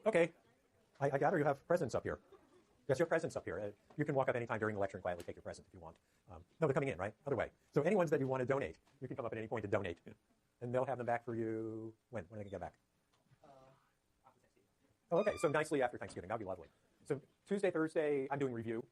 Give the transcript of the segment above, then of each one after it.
Okay, I gather you have presents up here. Yes, you have presents up here. You can walk up anytime during the lecture and quietly take your present if you want. No, they're coming in, right? Other way. So any ones that you want to donate, you can come up at any point to donate. And they'll have them back for you when? When are they going to get back? After Thanksgiving. Oh, okay, so nicely after Thanksgiving. That would be lovely. So Tuesday, Thursday, I'm doing review.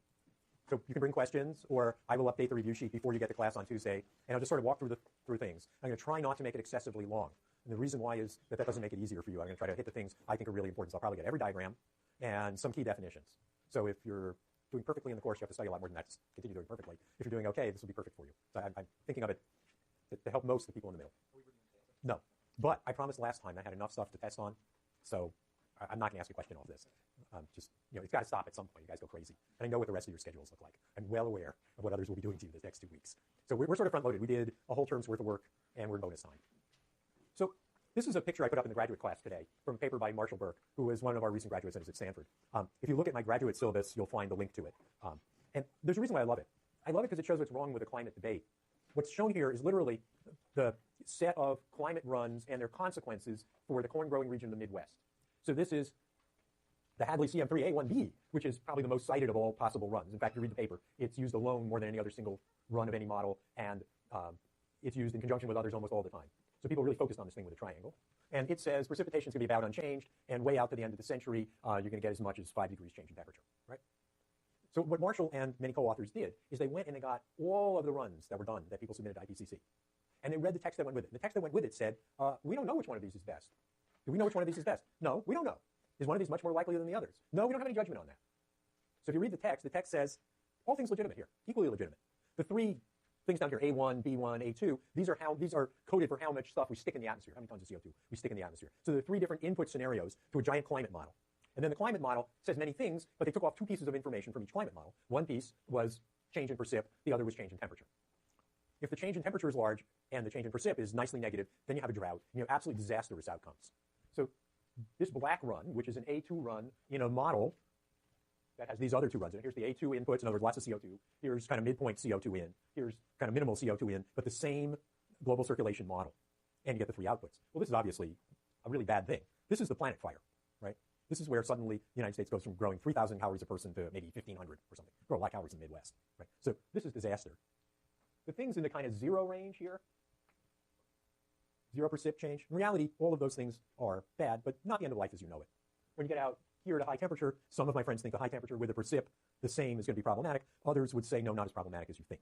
So you can bring questions, or I will update the review sheet before you get to class on Tuesday, and I'll just sort of walk through things. I'm going to try not to make it excessively long. And the reason why is that doesn't make it easier for you. I'm going to try to hit the things I think are really important. So I'll probably get every diagram and some key definitions. So if you're doing perfectly in the course, you have to study a lot more than that to continue doing perfectly. If you're doing okay, this will be perfect for you. So I'm thinking of it to help most of the people in the middle. No. But I promised last time I had enough stuff to test on, so I'm not going to ask you a question off this. Just, it's got to stop at some point. You guys go crazy. And I know what the rest of your schedules look like. I'm well aware of what others will be doing to you the next 2 weeks. So we're sort of front-loaded. We did a whole term's worth of work, and we're in bonus time. So this is a picture I put up in the graduate class today from a paper by Marshall Burke, who is one of our recent graduate students at Stanford. If you look at my graduate syllabus, you'll find the link to it. And there's a reason why I love it. I love it because it shows what's wrong with the climate debate. What's shown here is literally the set of climate runs and their consequences for the corn-growing region of the Midwest. So this is the Hadley CM3A1B, which is probably the most cited of all possible runs. In fact, you read the paper, it's used alone more than any other single run of any model, and it's used in conjunction with others almost all the time. So people really focused on this thing with a triangle. And it says precipitation is going to be about unchanged, and way out to the end of the century, you're going to get as much as 5 degrees change in temperature, right? So what Marshall and many co-authors did is they went and they got all of the runs that were done that people submitted to IPCC. And they read the text that went with it. And the text that went with it said, we don't know which one of these is best. Do we know which one of these is best? No, we don't know. Is one of these much more likely than the others? No, we don't have any judgment on that. So if you read the text says, all things legitimate here, equally legitimate. The 3 things down here, A1, B1, A2, these are coded for how much stuff we stick in the atmosphere, how many tons of CO2 we stick in the atmosphere. So there are 3 different input scenarios to a giant climate model. And then the climate model says many things, but they took off 2 pieces of information from each climate model. One piece was change in precip, the other was change in temperature. If the change in temperature is large and the change in precip is nicely negative, then you have a drought, and you have absolutely disastrous outcomes. So this black run, which is an A2 run in a model that has these other 2 runs in it. Here's the A2 inputs, in other words, lots of CO2. Here's kind of midpoint CO2 in. Here's kind of minimal CO2 in, but the same global circulation model. And you get the 3 outputs. Well, this is obviously a really bad thing. This is the planet fire, right? This is where suddenly the United States goes from growing 3,000 calories a person to maybe 1,500 or something. Grow a lot of calories in the Midwest, right? So this is disaster. The things in the kind of 0 range here, 0 precip change, in reality, all of those things are bad, but not the end of life as you know it. When you get out here at a high temperature, some of my friends think the high temperature with a precip, the same is going to be problematic. Others would say, no, not as problematic as you think.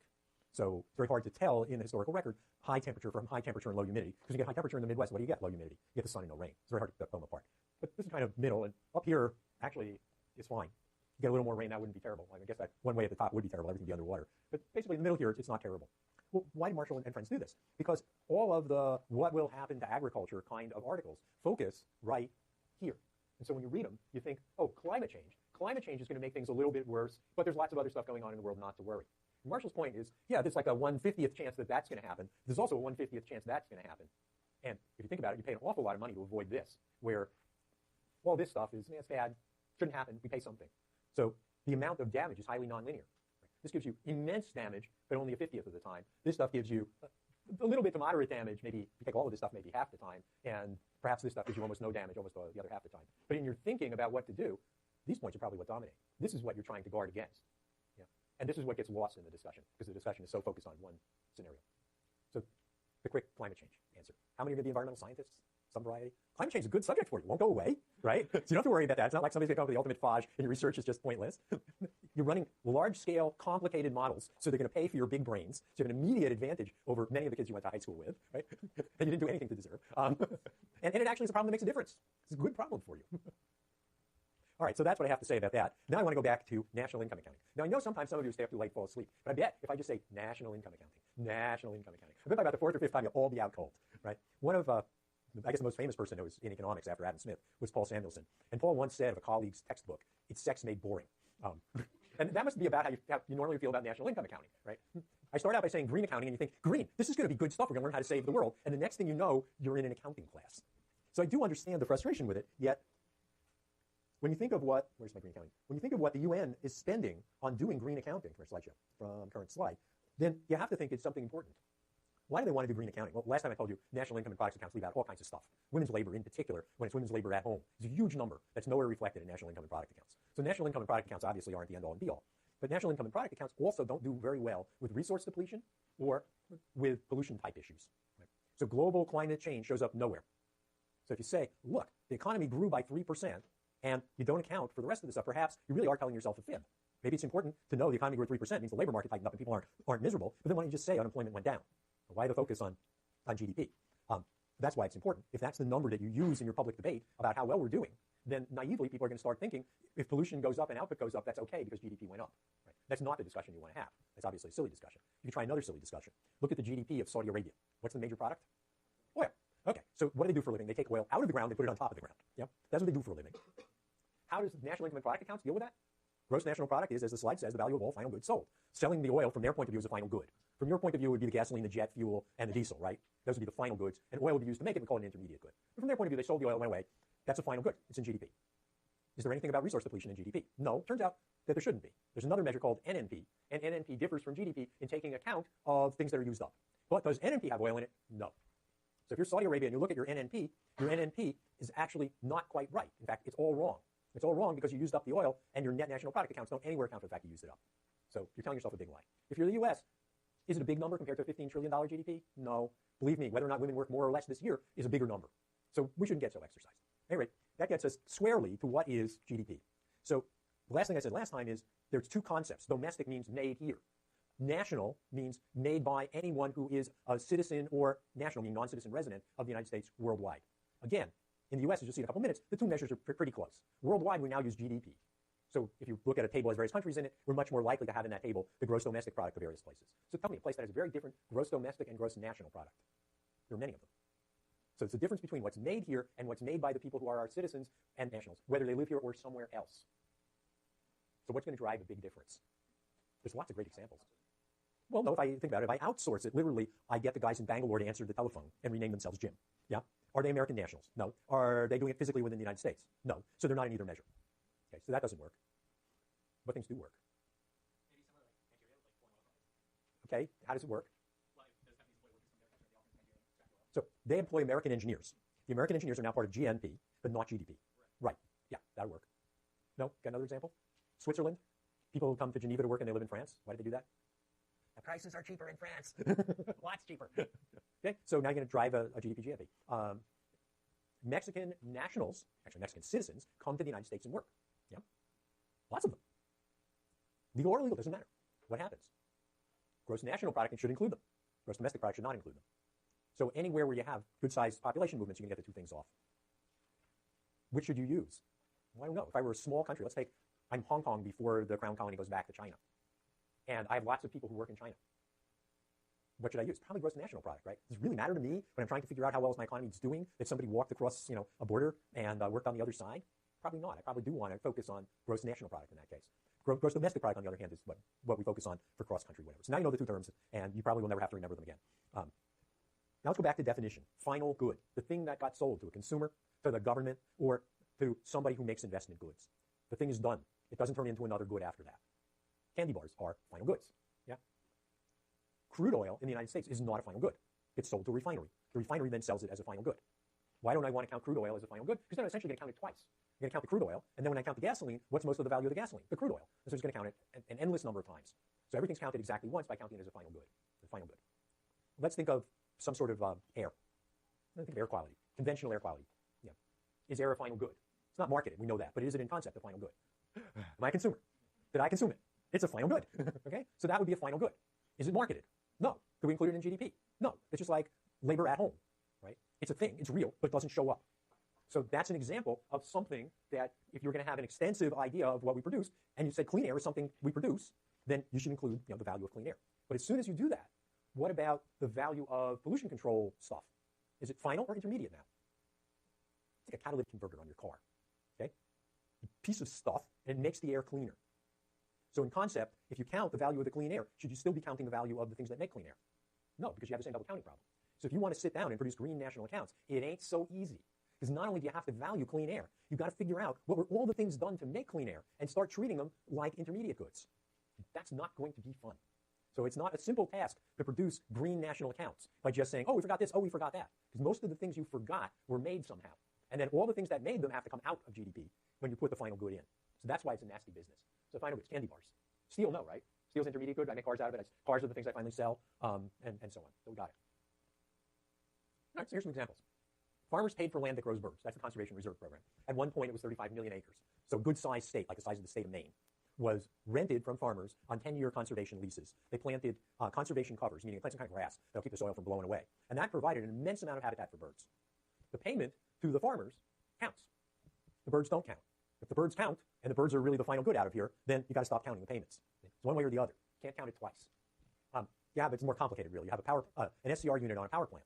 So it's very hard to tell in the historical record high temperature from high temperature and low humidity. Because you get high temperature in the Midwest, what do you get? Low humidity. You get the sun and no rain. It's very hard to tell them apart. But this is kind of middle, and up here, actually, is fine. You get a little more rain, that wouldn't be terrible. I guess that one way at the top would be terrible, everything would be underwater. But basically, in the middle here, it's not terrible. Well, why did Marshall and friends do this? Because all of the what will happen to agriculture kind of articles focus right here. And so when you read them, you think, oh, climate change. Climate change is going to make things a little bit worse, but there's lots of other stuff going on in the world, not to worry. And Marshall's point is, yeah, there's like a 1/50th chance that that's going to happen. There's also a 1/50th chance that's going to happen. And if you think about it, you pay an awful lot of money to avoid this, where all this stuff is, it's bad, shouldn't happen, we pay something. So the amount of damage is highly nonlinear. This gives you immense damage, but only a 50th of the time. This stuff gives you a little bit to moderate damage, maybe if you take all of this stuff, maybe half the time, and perhaps this stuff gives you almost no damage, almost the other half the time. But in your thinking about what to do, these points are probably what dominate. This is what you're trying to guard against. Yeah. And this is what gets lost in the discussion, because the discussion is so focused on one scenario. So the quick climate change answer. How many are going to be environmental scientists? Some variety. Climate change is a good subject for you. It won't go away, right? So you don't have to worry about that. It's not like somebody's going to come up with the ultimate fudge and your research is just pointless. You're running large-scale, complicated models, so they're going to pay for your big brains. So you have an immediate advantage over many of the kids you went to high school with, right? And you didn't do anything to deserve. And it actually is a problem that makes a difference. It's a good problem for you. All right, so that's what I have to say about that. Now I want to go back to national income accounting. Now I know sometimes some of you stay up too late, fall asleep, but I bet if I just say national income accounting, I bet by about the 4th or 5th time you'll all be out cold, right? One of I guess the most famous person who was in economics after Adam Smith was Paul Samuelson. And Paul once said of a colleague's textbook, it's sex made boring. And that must be about how you normally feel about national income accounting, right? I start out by saying green accounting, and you think, green, this is going to be good stuff. We're going to learn how to save the world. And the next thing you know, you're in an accounting class. So I do understand the frustration with it, yet when you think of where's my green accounting? When you think of what the UN is spending on doing green accounting, from slideshow, from current slide, then you have to think it's something important. Why do they want to do green accounting? Well, last time I told you, national income and products accounts leave out all kinds of stuff. Women's labor in particular, when it's women's labor at home, is a huge number that's nowhere reflected in national income and product accounts. So national income and product accounts obviously aren't the end all and be all. But national income and product accounts also don't do very well with resource depletion or with pollution type issues. Right? So global climate change shows up nowhere. So if you say, look, the economy grew by 3% and you don't account for the rest of the stuff, perhaps you really are telling yourself a fib. Maybe it's important to know the economy grew 3% means the labor market tightened up and people aren't miserable. But then why don't you just say unemployment went down? Why the focus on GDP? That's why it's important. If that's the number that you use in your public debate about how well we're doing, then naively people are going to start thinking if pollution goes up and output goes up, that's okay because GDP went up. Right? That's not the discussion you want to have. That's obviously a silly discussion. You can try another silly discussion. Look at the GDP of Saudi Arabia. What's the major product? Oil. Okay, so what do they do for a living? They take oil out of the ground, they put it on top of the ground. Yep, that's what they do for a living. How does national income and product accounts deal with that? Gross national product is, as the slide says, the value of all final goods sold. Selling the oil from their point of view is a final good. From your point of view, it would be the gasoline, the jet fuel, and the diesel, right? Those would be the final goods, and oil would be used to make it. We call it an intermediate good. But from their point of view, they sold the oil, it went away. That's a final good. It's in GDP. Is there anything about resource depletion in GDP? No. Turns out that there shouldn't be. There's another measure called NNP, and NNP differs from GDP in taking account of things that are used up. But does NNP have oil in it? No. So if you're Saudi Arabia and you look at your NNP is actually not quite right. In fact, it's all wrong. It's all wrong because you used up the oil and your net national product accounts don't anywhere account for the fact you used it up. So you're telling yourself a big lie. If you're the U.S., is it a big number compared to a $15 trillion GDP? No. Believe me, whether or not women work more or less this year is a bigger number. So we shouldn't get so exercised. Anyway, that gets us squarely to what is GDP. So the last thing I said last time is there's two concepts. Domestic means made here. National means made by anyone who is a citizen or national, meaning non-citizen resident of the United States worldwide. Again, in the U.S., as you'll see in a couple minutes, the two measures are pretty close. Worldwide, we now use GDP. So if you look at a table that has various countries in it, we're much more likely to have in that table the gross domestic product of various places. So tell me a place that has a very different gross domestic and gross national product. There are many of them. So it's the difference between what's made here and what's made by the people who are our citizens and nationals, whether they live here or somewhere else. So what's going to drive a big difference? There's lots of great examples. Well, no, if I think about it, if I outsource it, literally, I get the guys in Bangalore to answer the telephone and rename themselves Jim. Yeah? Are they American nationals? No. Are they doing it physically within the United States? No. So they're not in either measure. Okay, so that doesn't work. What things do work? Maybe somewhere like Nigeria, like foreign oil companies. Okay, how does it work? Well, those companies employ workers from their country, they often Nigeria extract oil. So they employ American engineers. The American engineers are now part of GNP, but not GDP. Right. Yeah, that'll work. No? Got another example? Switzerland? People who come to Geneva to work and they live in France. Why do they do that? The prices are cheaper in France. Lots cheaper. Okay, so now you're going to drive a GDP, GNP. Mexican nationals, actually Mexican citizens, come to the United States and work. Yeah, lots of them. Legal or illegal, doesn't matter. What happens? Gross national product should include them. Gross domestic product should not include them. So anywhere where you have good-sized population movements, you can get the two things off. Which should you use? Well, I don't know. If I were a small country, let's take, I'm Hong Kong before the Crown Colony goes back to China. And I have lots of people who work in China. What should I use? Probably gross national product, right? Does it really matter to me when I'm trying to figure out how well is my economy doing that somebody walked across, a border and worked on the other side? Probably not. I probably do want to focus on gross national product in that case. Gross domestic product, on the other hand, is what we focus on for cross-country whatever. So now you know the two terms, and you probably will never have to remember them again. Now let's go back to definition. Final good, the thing that got sold to a consumer, to the government, or to somebody who makes investment goods. The thing is done. It doesn't turn into another good after that. Candy bars are final goods. Yeah. Crude oil in the United States is not a final good. It's sold to a refinery. The refinery then sells it as a final good. Why don't I want to count crude oil as a final good? Because then I'm essentially going to count it twice. I'm going to count the crude oil, and then when I count the gasoline, what's most of the value of the gasoline? The crude oil. And so it's going to count it an endless number of times. So everything's counted exactly once by counting it as a final good. The final good. Let's think of some sort of air. Let's think of air quality. Conventional air quality. Yeah. Is air a final good? It's not marketed. We know that. But is it in concept a final good? Am I a consumer? Did I consume it? It's a final good. Okay? So that would be a final good. Is it marketed? No. Do we include it in GDP? No. It's just like labor at home, right? It's a thing. It's real, but it doesn't show up. So that's an example of something that if you're going to have an extensive idea of what we produce, and you said clean air is something we produce, then you should include the value of clean air. But as soon as you do that, what about the value of pollution control stuff? Is it final or intermediate now? It's like a catalytic converter on your car. Okay? A piece of stuff, and it makes the air cleaner. So in concept, if you count the value of the clean air, should you still be counting the value of the things that make clean air? No, because you have the same double counting problem. So if you want to sit down and produce green national accounts, it ain't so easy. Because not only do you have to value clean air, you've got to figure out what were all the things done to make clean air and start treating them like intermediate goods. That's not going to be fun. So it's not a simple task to produce green national accounts by just saying, oh, we forgot this, oh, we forgot that. Because most of the things you forgot were made somehow. And then all the things that made them have to come out of GDP when you put the final good in. So that's why it's a nasty business. So final goods, candy bars. Steel, no, right? Steel's intermediate good. I make cars out of it. Cars are the things I finally sell, and so on. So we got it. All right, so here's some examples. Farmers paid for land that grows birds. That's the Conservation Reserve Program. At one point, it was 35 million acres. So a good-sized state, like the size of the state of Maine, was rented from farmers on 10-year conservation leases. They planted conservation covers, meaning they plant some kind of grass that'll keep the soil from blowing away. And that provided an immense amount of habitat for birds. The payment to the farmers counts. The birds don't count. If the birds count, and the birds are really the final good out of here, then you've got to stop counting the payments. It's one way or the other. Can't count it twice. Yeah, but it's more complicated, really. You have an SCR unit on a power plant.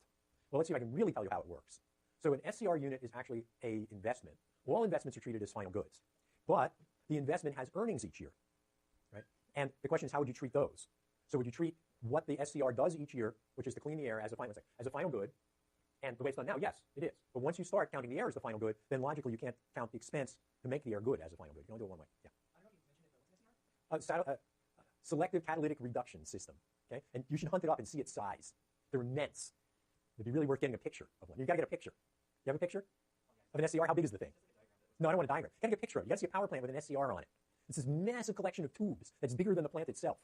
Well, let's see if I can really tell you how it works. So an SCR unit is actually an investment. All investments are treated as final goods. But the investment has earnings each year, right? And the question is, how would you treat those? So would you treat what the SCR does each year, which is to clean the air, as a final good? And the way it's done now, yes, it is. But once you start counting the air as the final good, then logically you can't count the expense to make the air good as a final good. You only do it one way. Yeah. I don't know if you mentioned it, but what's SCR? Selective catalytic reduction system. Okay, and you should hunt it up and see its size. They're immense. It'd be really worth getting a picture of one. You got to get a picture. You have a picture of an SCR? How big is the thing? No, I don't want a diagram. You got to get a picture of it. You got to see a power plant with an SCR on it. It's this massive collection of tubes that's bigger than the plant itself.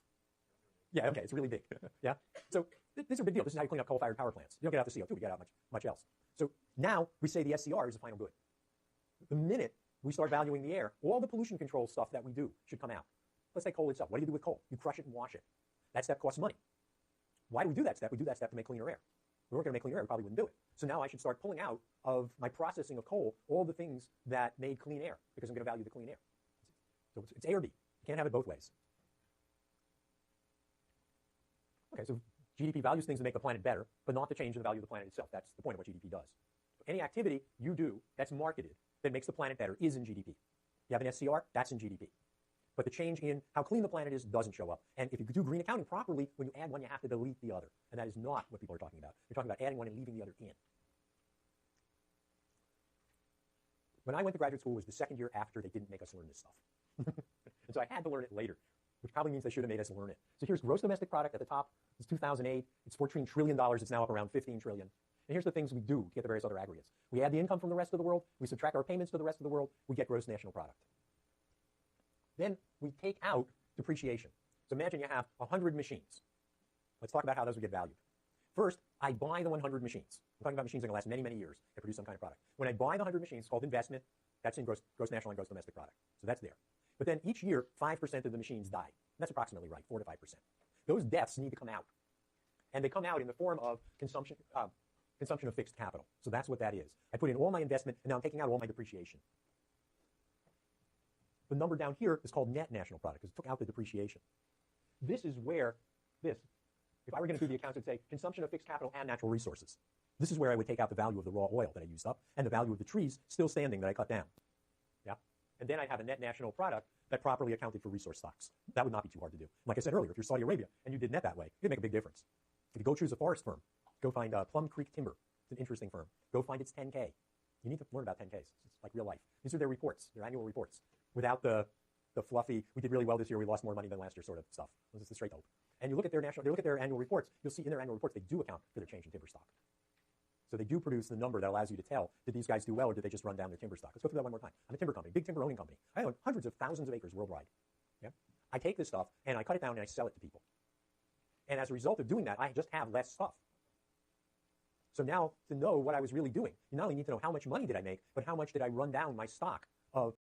Yeah, okay, it's really big. Yeah, so this is a big deal. This is how you clean up coal-fired power plants. You don't get out the CO2, you get out much else. So now we say the SCR is the final good. The minute we start valuing the air, all the pollution control stuff that we do should come out. Let's say coal itself. What do you do with coal? You crush it and wash it. That step costs money. Why do we do that step? We do that step to make cleaner air. If we weren't going to make cleaner air, we probably wouldn't do it. So now I should start pulling out of my processing of coal all the things that made clean air, because I'm going to value the clean air. So it's A or B. You can't have it both ways. Okay, so GDP values things to make the planet better, but not to change the value of the planet itself. That's the point of what GDP does. Any activity you do that's marketed that makes the planet better is in GDP. You have an SCR, that's in GDP. But the change in how clean the planet is doesn't show up. And if you do green accounting properly, when you add one, you have to delete the other. And that is not what people are talking about. They're talking about adding one and leaving the other in. When I went to graduate school, it was the second year after they didn't make us learn this stuff. And so I had to learn it later, which probably means they should have made us learn it. So here's gross domestic product at the top. It's 2008. It's $14 trillion. It's now up around 15 trillion. And here's the things we do to get the various other aggregates. We add the income from the rest of the world. We subtract our payments to the rest of the world. We get gross national product. Then we take out depreciation. So imagine you have 100 machines. Let's talk about how those would get valued. First, I buy the 100 machines. I'm talking about machines that are going to last many, many years that produce some kind of product. When I buy the 100 machines, it's called investment. That's in gross national and gross domestic product. So that's there. But then each year, 5% of the machines die. And that's approximately right, 4 to 5%. Those deaths need to come out. And they come out in the form of consumption of fixed capital. So that's what that is. I put in all my investment, and now I'm taking out all my depreciation. The number down here is called net national product, because it took out the depreciation. This is where if I were going to do the accounts, it would say consumption of fixed capital and natural resources. This is where I would take out the value of the raw oil that I used up and the value of the trees still standing that I cut down. Yeah? And then I'd have a net national product that properly accounted for resource stocks. That would not be too hard to do. Like I said earlier, if you're Saudi Arabia and you did net that way, it'd make a big difference. If you go choose a forest firm, go find Plum Creek Timber. It's an interesting firm. Go find its 10K. You need to learn about 10Ks. It's like real life. These are their reports, their annual reports. Without the fluffy, we did really well this year, we lost more money than last year sort of stuff. This is the straight hope. And you look at their annual reports, you'll see in their annual reports they do account for their change in timber stock. So they do produce the number that allows you to tell, did these guys do well or did they just run down their timber stock? Let's go through that one more time. I'm a timber company, big timber owning company. I own hundreds of thousands of acres worldwide. Yeah? I take this stuff and I cut it down and I sell it to people. And as a result of doing that, I just have less stuff. So now to know what I was really doing, you not only need to know how much money did I make, but how much did I run down my stock of